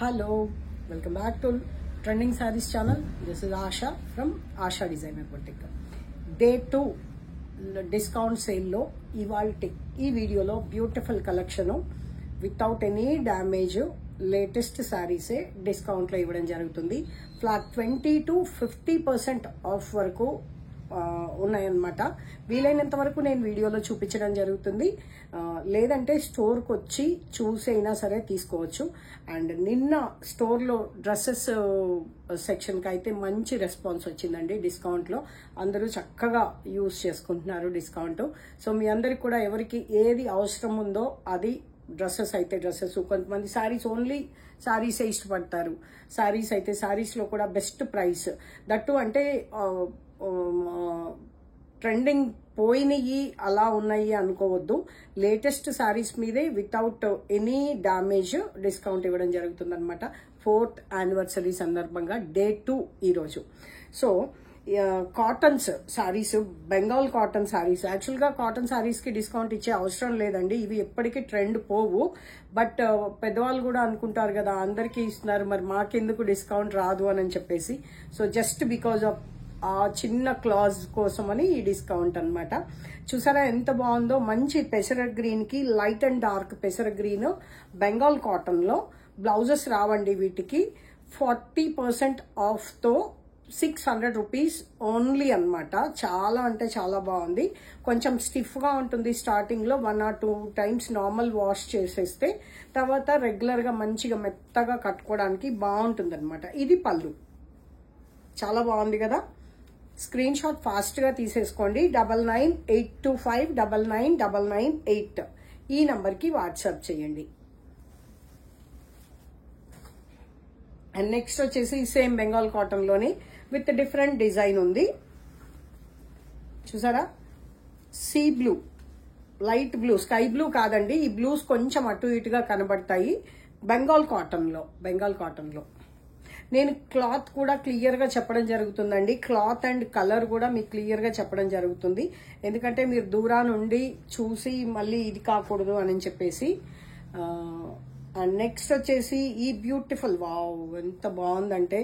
Hello, welcome back to Trending Sarees channel. This is Asha from Asha Designer Boutique. Day 2 discount sale lo ivalti ee video lo beautiful collection without any damage latest sarees discount lo ivvadam jarugutundi. Flat 20 to 50% off varaku ఉన్నాయన్నమాట. వీలైనంత వరకు నేను వీడియోలో చూపించడం జరుగుతుంది. లేదంటే స్టోర్కి వచ్చి చూసైనా సరే తీసుకోవచ్చు. అండ్ నిన్న స్టోర్లో డ్రెస్సెస్ సెక్షన్కి అయితే మంచి రెస్పాన్స్ వచ్చిందండి. డిస్కౌంట్లో అందరూ చక్కగా యూజ్ చేసుకుంటున్నారు డిస్కౌంట్. సో మీ అందరికి కూడా ఎవరికి ఏది అవసరం ఉందో అది డ్రెస్సెస్ అయితే డ్రెస్సెస్, కొంతమంది శారీస్ ఓన్లీ శారీసే ఇష్టపడతారు. శారీస్ అయితే శారీస్లో కూడా బెస్ట్ ప్రైస్ దట్టు. అంటే ట్రెండింగ్ పోయినవి అలా ఉన్నాయి అనుకోవద్దు. లేటెస్ట్ శారీస్ మీదే వితౌట్ ఎనీ డ్యామేజ్ డిస్కౌంట్ ఇవ్వడం జరుగుతుంది అనమాట. 4th యానివర్సరీ సందర్భంగా Day 2 ఈరోజు. So cottons saris, Bengal cotton saris. యాక్చువల్గా కాటన్ శారీస్కి డిస్కౌంట్ ఇచ్చే అవసరం లేదండి. ఇవి ఎప్పటికీ ట్రెండ్ పోవు. బట్ పెద్దవాళ్ళు కూడా అనుకుంటారు కదా, అందరికీ ఇస్తున్నారు మరి మాకెందుకు డిస్కౌంట్ రాదు అని చెప్పేసి. సో జస్ట్ బికాజ్ ఆఫ్ ఆ చిన్న క్లాజ్ కోసమని ఈ డిస్కౌంట్ అనమాట. చూసారా ఎంత బాగుందో. మంచి పెసర గ్రీన్ కి లైట్ అండ్ డార్క్ పెసర గ్రీన్ బెంగాల్ కాటన్ లో బ్లౌజెస్ రావండి. వీటికి 40% ఆఫ్ తో 600 రూపీస్ ఓన్లీ అనమాట. చాలా అంటే చాలా బాగుంది. కొంచెం స్టిఫ్ గా ఉంటుంది స్టార్టింగ్ లో. 1 or 2 times నార్మల్ వాష్ చేసేస్తే తర్వాత రెగ్యులర్ గా మంచిగా మెత్తగా కట్టుకోవడానికి బాగుంటుంది అనమాట. ఇది పళ్ళు. చాలా బాగుంది కదా. స్క్రీన్ షాట్ ఫాస్ట్ గా తీసేసుకోండి. 9982599998 ఈ నంబర్ కి వాట్సాప్ చేయండి. అండ్ నెక్స్ట్ వచ్చేసి సేమ్ బెంగాల్ కాటన్ లోని విత్ డిఫరెంట్ డిజైన్ ఉంది. చూసారా, sea blue, light blue, sky blue కాదండి. ఈ బ్లూస్ కొంచెం అటు ఇటుగా కనబడతాయి. బెంగాల్ కాటన్ లో నేను క్లాత్ కూడా క్లియర్ గా చెప్పడం జరుగుతుందండి. క్లాత్ అండ్ కలర్ కూడా మీకు క్లియర్ గా చెప్పడం జరుగుతుంది. ఎందుకంటే మీరు దూరా నుండి చూసి మళ్ళీ ఇది కాకూడదు అని చెప్పేసి. అండ్ నెక్స్ట్ వచ్చేసి ఈ బ్యూటిఫుల్, వావ్ ఎంత బాగుందంటే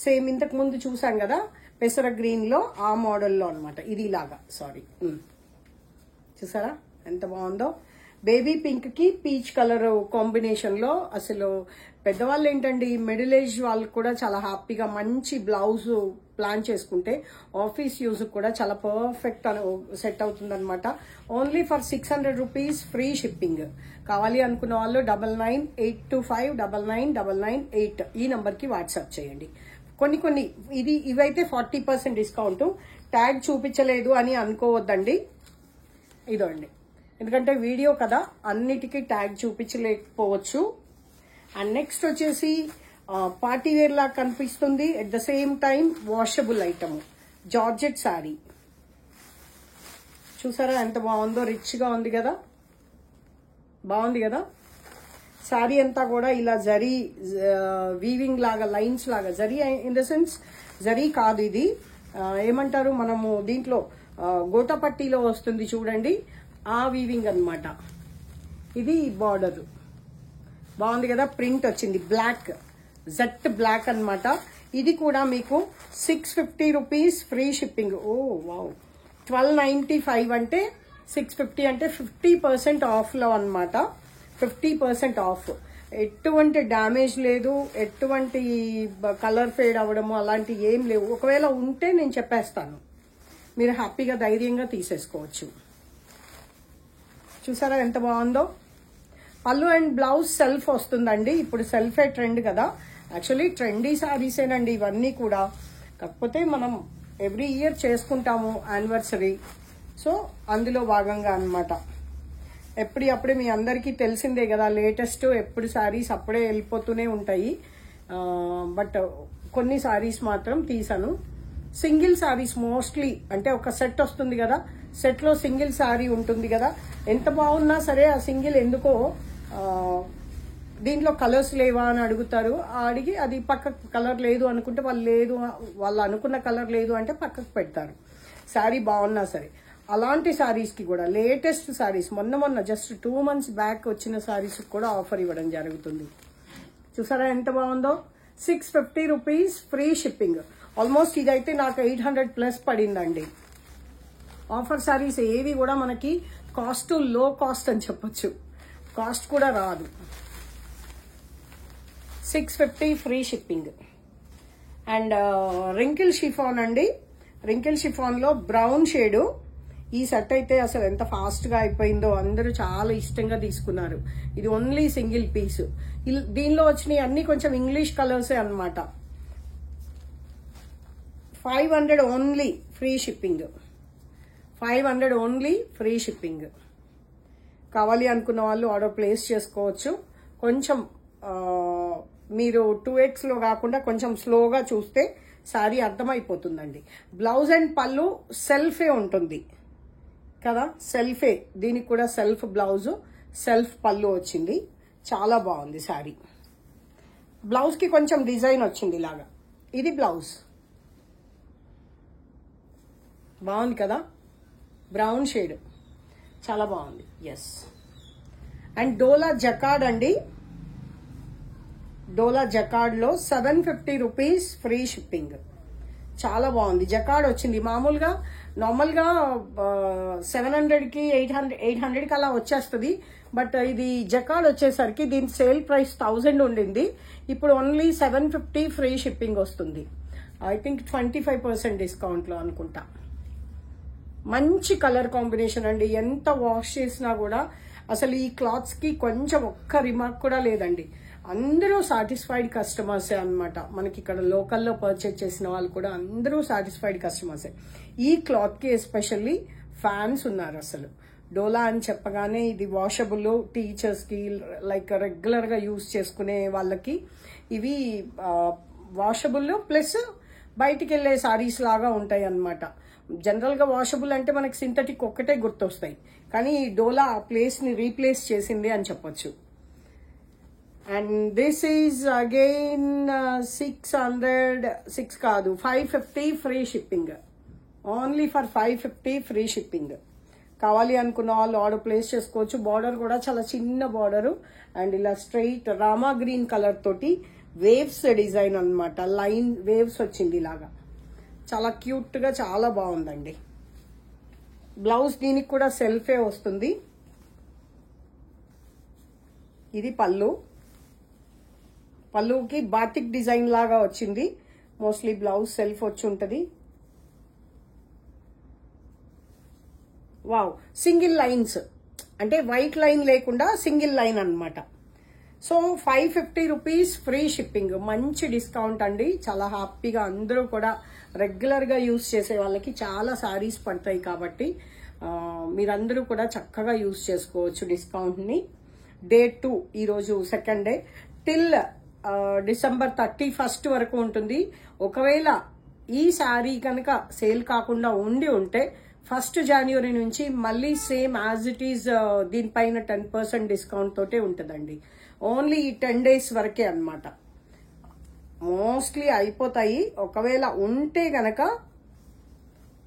సేమ్ ఇంతకు ముందు చూసాం కదా పెసర గ్రీన్ లో ఆ మోడల్లో అనమాట. ఇది ఇలాగా, సారీ, చూసారా ఎంత బాగుందో. బేబీ పింక్ కి పీచ్ కలర్ కాంబినేషన్ లో. అసలు పెద్దవాళ్ళు ఏంటండి, మిడిల్ ఏజ్ వాళ్ళకి కూడా చాలా హ్యాపీగా మంచి బ్లౌజ్ ప్లాన్ చేసుకుంటే ఆఫీస్ యూజ్ కూడా చాలా పర్ఫెక్ట్ సెట్ అవుతుంది అనమాట. Only for 600 rupees free shipping. కావాలి అనుకున్న వాళ్ళు 9982599998 ఈ నంబర్ కి వాట్సాప్ చేయండి. కొన్ని ఇవైతే 40% డిస్కౌంట్. ట్యాగ్ చూపించలేదు అని అనుకోవద్దండి. ఇదండి, ఎందుకంటే వీడియో కదా, అన్నిటికీ ట్యాగ్ చూపించలేకపోవచ్చు. అండ్ నెక్స్ట్ వచ్చేసి పార్టీ వేర్ లా కనిపిస్తుంది. At the same time washable item georgette sari. చూసారా ఎంత బాగుందో, రిచ్ గా ఉంది కదా, బాగుంది కదా. శారీ అంతా కూడా ఇలా జరీ వీవింగ్ లాగా, లైన్స్ లాగా, zari in the sense zari కాదు ఇది, ఏమంటారు మనము దీంట్లో గోటపట్టిలో వస్తుంది చూడండి, ఆ వీవింగ్ అన్నమాట. ఇది బార్డర్ బాగుంది కదా. ప్రింట్ వచ్చింది బ్లాక్, జెట్ బ్లాక్ అన్నమాట. ఇది కూడా మీకు 650 రూపీస్ ఫ్రీ షిప్పింగ్. ఓ వావ్, 1295 అంటే 650 అంటే 50% ఆఫ్ లో అన్నమాట. 50% ఆఫ్. ఎటువంటి డ్యామేజ్ లేదు, ఎటువంటి కలర్ ఫేడ్ అవ్వడము అలాంటి ఏం లేవు. ఒకవేళ ఉంటే నేను చెప్పేస్తాను, మీరు హ్యాపీగా ధైర్యంగా తీసేసుకోవచ్చు. చూసారా ఎంత బాగుందో. పళ్ళు అండ్ బ్లౌజ్ సెల్ఫ్ వస్తుందండి. ఇప్పుడు సెల్ఫే ట్రెండ్ కదా. యాక్చువల్లీ ట్రెండీ శారీసేనండి ఇవన్నీ కూడా. కాకపోతే మనం ఎవ్రీ ఇయర్ చేసుకుంటాము యానివర్సరీ, సో అందులో భాగంగా అన్నమాట. ఎప్పుడప్పుడే మీ అందరికీ తెలిసిందే కదా, లేటెస్ట్ ఎప్పుడు శారీస్ అప్పుడే వెళ్ళిపోతూనే ఉంటాయి. బట్ కొన్ని శారీస్ మాత్రం తీసాను. సింగిల్ శారీస్ మోస్ట్లీ, అంటే ఒక సెట్ వస్తుంది కదా, సెట్ లో సింగిల్ శారీ ఉంటుంది కదా. ఎంత బాగున్నా సరే ఆ సింగిల్ ఎందుకో దీంట్లో కలర్స్ లేవా అని అడుగుతారు. అడిగి అది పక్కకు కలర్ లేదు అనుకుంటే వాళ్ళు అనుకున్న కలర్ లేదు అంటే పక్కకు పెడతారు శారీ బాగున్నా సరే. అలాంటి శారీస్ కి కూడా లేటెస్ట్ శారీస్ మొన్న జస్ట్ 2 months బ్యాక్ వచ్చిన శారీస్ కూడా ఆఫర్ ఇవ్వడం జరుగుతుంది. చూసారా ఎంత బాగుందో. 650 రూపీస్ ఫ్రీ షిప్పింగ్. ఆల్మోస్ట్ ఇదైతే నాకు 800 ప్లస్ పడిందండి. ఆఫర్ సారీస్ ఏవి కూడా మనకి కాస్ట్ లో కాస్ట్ అని చెప్పొచ్చు, కాస్ట్ కూడా రాదు. 650 free shipping. And wrinkle chiffon అండి. రింకిల్ షిఫాన్ లో బ్రౌన్ షేడ్. ఈ సెట్ అయితే అసలు ఎంత ఫాస్ట్ గా అయిపోయిందో, అందరూ చాలా ఇష్టంగా తీసుకున్నారు. ఇది ఓన్లీ సింగిల్ పీస్. దీనిలో వచ్చినాయి అన్ని కొంచెం ఇంగ్లీష్ కలర్సే అన్నమాట. 500 only free shipping. 500 only free shipping. కావాలి అనుకున్న వాళ్ళు ఆర్డర్ ప్లేస్ చేసుకోవచ్చు. కొంచెం మీరు 2x లో కాకుండా కొంచెం స్లోగా చూస్తే సారీ అర్థమైపోతుందండి. బ్లౌజ్ అండ్ పళ్ళు సెల్ఫే ఉంటుంది కదా, సెల్ఫే. దీనికి కూడా సెల్ఫ్ బ్లౌజ్, సెల్ఫ్ పళ్ళు వచ్చింది. చాలా బాగుంది సారీ. బ్లౌజ్ కి కొంచెం డిజైన్ వచ్చింది ఇలాగా. ఇది బ్లౌజ్. బాగుంది కదా, బ్రౌన్ షేడ్, చాలా బాగుంది. ఎస్. అండ్ డోలా జకార్డ్ అండి. డోలా జకార్డ్ లో 750 రూపీస్ ఫ్రీ షిప్పింగ్. చాలా బాగుంది. జకార్డ్ వచ్చింది. మామూలుగా నార్మల్ గా 700 కి 800 కి అలా వచ్చేస్తుంది. బట్ ఇది జకార్డ్ వచ్చేసరికి దీని సేల్ ప్రైస్ 1000 ఉండింది. ఇప్పుడు ఓన్లీ 750 ఫ్రీ షిప్పింగ్ వస్తుంది. ఐ థింక్ 25% డిస్కౌంట్ లో అనుకుంటా. మంచి కలర్ కాంబినేషన్ అండి. ఎంత వాష్ చేసినా కూడా అసలు ఈ క్లాత్స్ కి కొంచెం ఒక్క రిమార్క్ కూడా లేదండి. అందరూ సాటిస్ఫైడ్ కస్టమర్సే అన్నమాట. మనకి ఇక్కడ లోకల్లో పర్చేజ్ చేసిన వాళ్ళు కూడా అందరూ సాటిస్ఫైడ్ కస్టమర్సే. ఈ క్లాత్ కి ఎస్పెషల్లీ ఫ్యాన్స్ ఉన్నారు అసలు. డోలా అని చెప్పగానే ఇది వాషబుల్, టీచర్స్ కి లైక్ రెగ్యులర్ గా యూజ్ చేసుకునే వాళ్ళకి ఇవి వాషబుల్ ప్లస్ బయటికి వెళ్లే సారీస్ లాగా ఉంటాయి అన్నమాట. జనరల్ గా వాషబుల్ అంటే మనకి సింథటిక్ ఒక్కటే గుర్తొస్తాయి, కానీ ఈ డోలా ఆ ప్లేస్ ని రీప్లేస్ చేసింది అని చెప్పొచ్చు. అండ్ దిస్ ఈజ్ అగైన్ 6 కాదు 550 free shipping. Only for 550 free shipping. కావాలి అనుకున్న వాళ్ళు ఆర్డర్ ప్లేస్ చేసుకోవచ్చు. బార్డర్ కూడా చాలా చిన్న బార్డర్ అండ్ ఇలా స్ట్రైట్ రామా గ్రీన్ కలర్ తోటి వేవ్స్ డిజైన్ అన్నమాట. లైన్ వేవ్స్ వచ్చింది ఇలాగా. చాలా క్యూట్ గా చాలా బాగుందండి. బ్లౌజ్ దీనికి కూడా సెల్ఫే వస్తుంది. ఇది పళ్ళు. పళ్ళుకి బాతిక్ డిజైన్ లాగా వచ్చింది. మోస్ట్లీ బ్లౌజ్ సెల్ఫ్ వచ్చి ఉంటది. వావ్, సింగిల్ లైన్స్ అంటే వైట్ లైన్ లేకుండా సింగిల్ లైన్ అన్నమాట. So 550 rupees free shipping. మంచి డిస్కౌంట్ అండి. చాలా హ్యాపీగా అందరూ కూడా రెగ్యులర్ గా యూజ్ చేసే వాళ్ళకి చాలా సారీస్ పడతాయి కాబట్టి మీరందరూ కూడా చక్కగా యూజ్ చేసుకోవచ్చు డిస్కౌంట్ ని. డే 2 ఈరోజు సెకండ్ డే టిల్ డిసెంబర్ 31 వరకు ఉంటుంది. ఒకవేళ ఈ సారీ కనుక సేల్ కాకుండా ఉంటే 1 జనవరి నుంచి మళ్ళీ సేమ్ యాజ్ ఇట్ ఈజ్ దీనిపైన 10% డిస్కౌంట్ తోటే ఉంటుందండి. ఓన్లీ ఈ 10 days వరకే అన్నమాట. మోస్ట్లీ అయిపోతాయి. ఒకవేళ ఉంటే గనక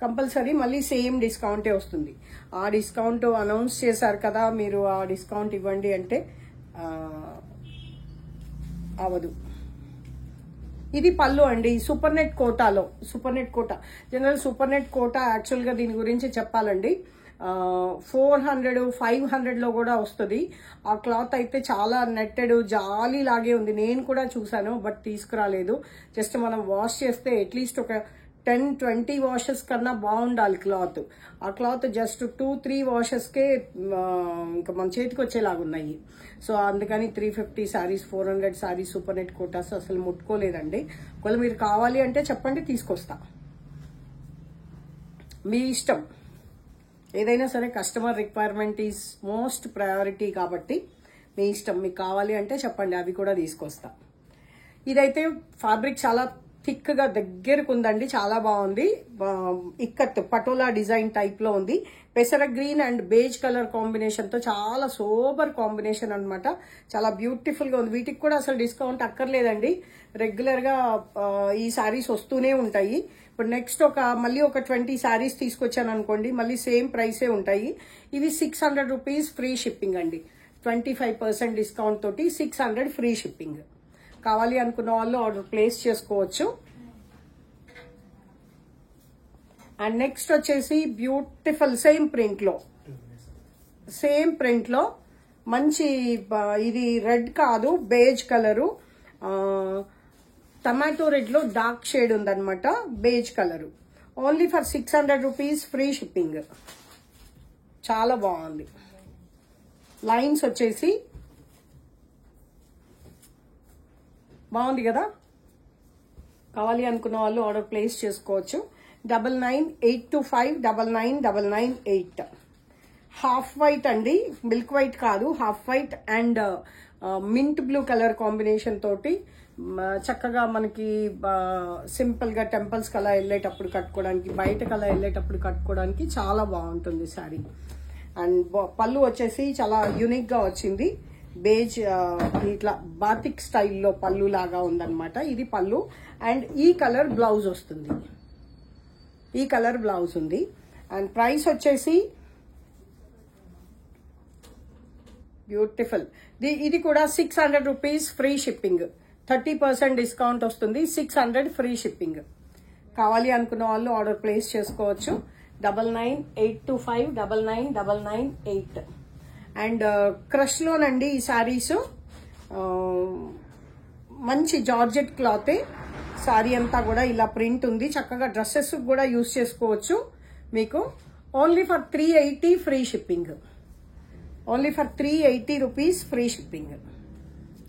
కంపల్సరీ మళ్ళీ సేమ్ డిస్కౌంటే వస్తుంది. ఆ డిస్కౌంట్ అనౌన్స్ చేశారు కదా, మీరు ఆ డిస్కౌంట్ ఇవ్వండి అంటే అవదు. ఇది పళ్ళు అండి. సూపర్ నెట్ కోటాలో, super net quota general super net quota actual గా దీని గురించి చెప్పాలండి 400, 500 లో కూడా వస్తుంది. ఆ క్లాత్ అయితే చాలా నెట్టెడ్ జాలీ లాగే ఉంది. నేను కూడా చూసాను బట్ తీసుకురాలేదు. జస్ట్ మనం వాష్ చేస్తే అట్లీస్ట్ ఒక 10-20 వాషెస్ కన్నా బాగుండాలి క్లాత్. ఆ క్లాత్ జస్ట్ 2-3 వాషెస్ కే ఇంకా మన చేతికి వచ్చేలాగా ఉన్నాయి. సో అందుకని 350 సారీస్, 400 సారీస్ సూపర్ నెట్ కోటాస్ అసలు ముట్టుకోలేదండి. ఒకవేళ మీరు కావాలి అంటే చెప్పండి, తీసుకొస్తా. మీ ఇష్టం. ఏదైనా సరే customer requirement is most priority కాబట్టి మీ ఇష్టం. మీకు కావాలి అంటే చెప్పండి, అవి కూడా తీసుకొస్తా. ఇదైతే ఫ్యాబ్రిక్ చాలా థిక్ గా దగ్గరకు ఉందండి. చాలా బాగుంది. ఇక్కత్ పటోలా డిజైన్ టైప్ లో ఉంది. పెసర green and beige colour combination తో చాలా సూపర్ కాంబినేషన్ అన్నమాట. చాలా బ్యూటిఫుల్ గా ఉంది. వీటికి కూడా అసలు డిస్కౌంట్ అక్కర్లేదండి. రెగ్యులర్ గా ఈ సారీస్ వస్తూనే ఉంటాయి. ఇప్పుడు నెక్స్ట్ మళ్ళీ ఒక 20 సారీస్ తీసుకొచ్చాను అనుకోండి, మళ్ళీ సేమ్ ప్రైసే ఉంటాయి. ఇవి 600 రూపీస్ ఫ్రీ షిప్పింగ్ అండి. 25% డిస్కౌంట్ తోటి 600 ఫ్రీ షిప్పింగ్. కావాలి అనుకున్న వాళ్ళు ఆర్డర్ ప్లేస్ చేసుకోవచ్చు. అండ్ నెక్స్ట్ వచ్చేసి బ్యూటిఫుల్ సేమ్ ప్రింట్ లో మంచి ఇది రెడ్ కాదు బేజ్ కలరు, టమాటో రెడ్ లో డార్క్ షేడ్ ఉందన్నమాట, beige colour. Only for 600 rupees, free shipping. చాలా బాగుంది. లైన్స్ వచ్చేసి బాగుంది కదా. కావాలి అనుకున్న వాళ్ళు ఆర్డర్ ప్లేస్ చేసుకోవచ్చు. 9982599998. హాఫ్ వైట్ అండి, మిల్క్ వైట్ కాదు, half white and mint blue colour combination తోటి చక్కగా మనకి సింపుల్ గా టెంపుల్స్ కలా వెళ్ళేటప్పుడు కట్టుకోవడానికి, బయటకు అలా వెళ్ళేటప్పుడు కట్టుకోవడానికి చాలా బాగుంటుంది శారీ. అండ్ పళ్ళు వచ్చేసి చాలా యూనిక్ గా వచ్చింది. బేజ్ ఇట్లా బాతిక్ స్టైల్లో పళ్ళు లాగా ఉందన్నమాట. ఇది పళ్ళు. అండ్ ఈ కలర్ బ్లౌజ్ వస్తుంది. ఈ కలర్ బ్లౌజ్ ఉంది. అండ్ ప్రైస్ వచ్చేసి బ్యూటిఫుల్. ఇది కూడా 600 రూపీస్, ఫ్రీ షిప్పింగ్. 30% డిస్కౌంట్ వస్తుంది. 600 ఫ్రీ షిప్పింగ్. కావాలి అనుకున్న వాళ్ళు ఆర్డర్ ప్లేస్ చేసుకోవచ్చు. 9982599998. అండ్ క్రష్ లోనండి ఈ శారీస్. మంచి జార్జెట్ క్లాత్. శారీ అంతా కూడా ఇలా ప్రింట్ ఉంది. చక్కగా డ్రెస్సెస్ కూడా యూజ్ చేసుకోవచ్చు. మీకు only for 380 free shipping. Only for 380 rupees free shipping.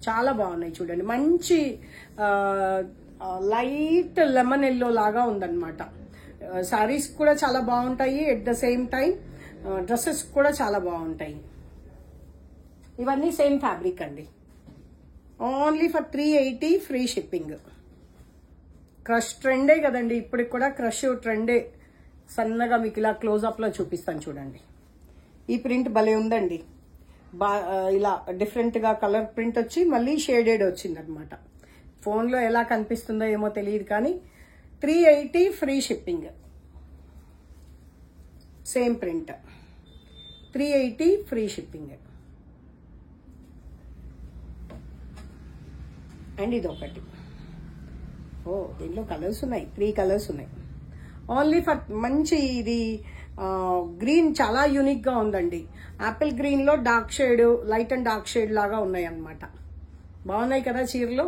చాలా బాగున్నాయి చూడండి. మంచి లైట్ లెమన్ ఎల్లో లాగా ఉందన్నమాట. శారీస్ కూడా చాలా బాగుంటాయి. At the same time dresses కూడా చాలా బాగుంటాయి. ఇవన్నీ సేమ్ ఫ్యాబ్రిక్ అండి. Only for 380 free shipping. Crush ట్రెండే కదండి, ఇప్పటికి కూడా క్రష్ ట్రెండే. సన్నగా మీకు ఇలా క్లోజ్అప్ లో చూపిస్తాను చూడండి. ఈ ప్రింట్ భలే ఉందండి. ఇలా డిఫరెంట్ గా కలర్ ప్రింట్ వచ్చి మళ్ళీ షేడెడ్ వచ్చింది అనమాట. ఫోన్లో ఎలా కనిపిస్తుందో ఏమో తెలియదు కానీ 380 free shipping. Same print 380 free shipping. And ఇది ఒకటి. దీంట్లో కలర్స్ ఉన్నాయి, 3 కలర్స్ ఉన్నాయి. ఓన్లీ ఫర్ మంచి ఇది గ్రీన్ చాలా యూనిక్ గా ఉందండి. యాపిల్ గ్రీన్ లో dark shade, light and dark shade లాగా ఉన్నాయి అన్నమాట. బాగున్నాయి కదా చీరలు.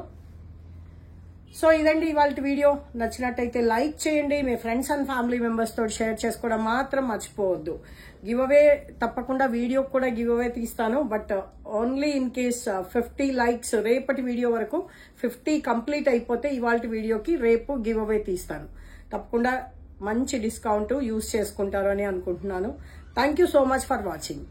సో ఇదండి ఇవాళ వీడియో. నచ్చినట్టయితే లైక్ చేయండి. మీ ఫ్రెండ్స్ అండ్ ఫ్యామిలీ మెంబర్స్ తోటి షేర్ చేసుకోవడం మాత్రం మర్చిపోవద్దు. గివ్ అవే తప్పకుండా వీడియో కూడా గివ్ అవే తీస్తాను. But only in case 50 likes రేపటి వీడియో వరకు 50 కంప్లీట్ అయిపోతే ఇవాళ వీడియోకి రేపు గివ్ అవే తీస్తాను. తప్పకుండా మంచి డిస్కౌంట్ యూజ్ చేసుకుంటారు అని అనుకుంటున్నాను. Thank you so much for watching.